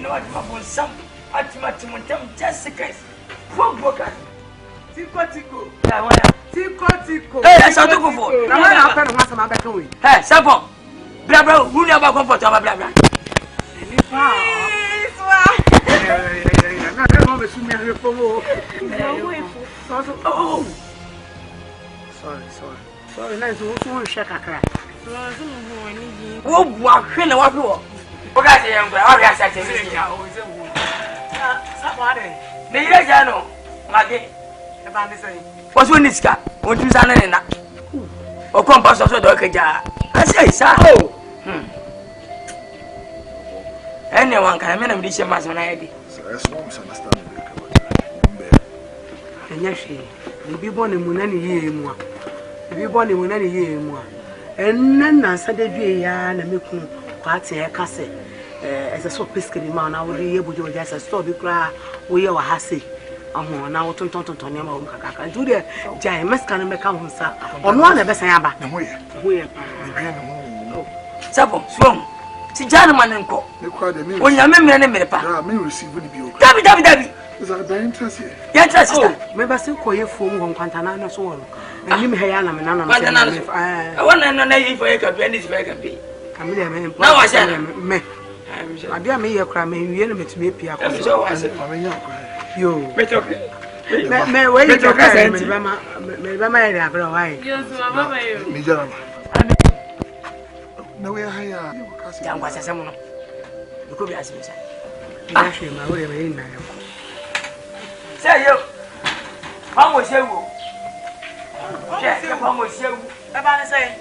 know what my phone some at Matimontam Jessica. Poor Boca. Tico. Tico. Hey, I shall go for. I'm not going to my back away. Hey, Sapo. Bravo, who never comfort our blabber. Oh, sorry, nice. Who shake a crack? Oh, what can I walk over? What I say, I'm going to say, what's when this car? What you say? Or compass of the dog? I say, so. Anyone can have this mass on ID. So that's no misunderstanding. And yes, she be born in Munani year more. Be born in Munani year more. And none answered the day and a milk party a cassette. As a so piscary man, I would be able to just a store cry. We are hassy. Now to Tony Macca. Do the giant mascan make out himself. On one of the Sayaba. Sabo, swim. Si gentleman and co. When your memory and a pa, me receive will be okay. David. Is that the interest here? Yes, maybe still call your phone on Quantana so on. And you may have an anonymous. I want to know if I can be this very can be. Now I said, me. I dear me, a crime, you enemy to me, Pia. So I said, you may talk. May wait to Mamma. No, we are here. Young was a someone. You could be as you say. Actually, my way in now. Say you. How was you? Yes, how was you? About say,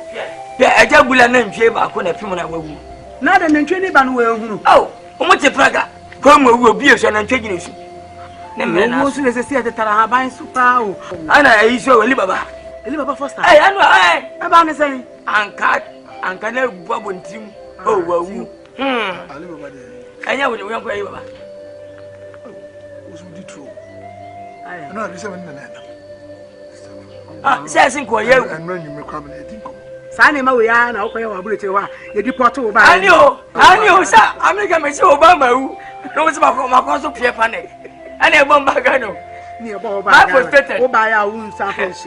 yeah, I just will name Jaba couldn't have I will. Not an entrainable will. Oh, what's a praga? Come will be a son and taking you. Never knows as a theatre Tarahabai super. Anna is so a Libaba first. I know. About saying, Uncut. And can I bubble team? Oh, well, I live over there. I know what you're going to was with true. I know this seven minutes. Ah, says in Korea and run you come and think. Sanima, we are now paying our ability. You deport over. I know, sir. I'm not going to say Obama. No, it's about my console Pierre Panic. And a bomb bagano. Near Bob, I was better by our own samples.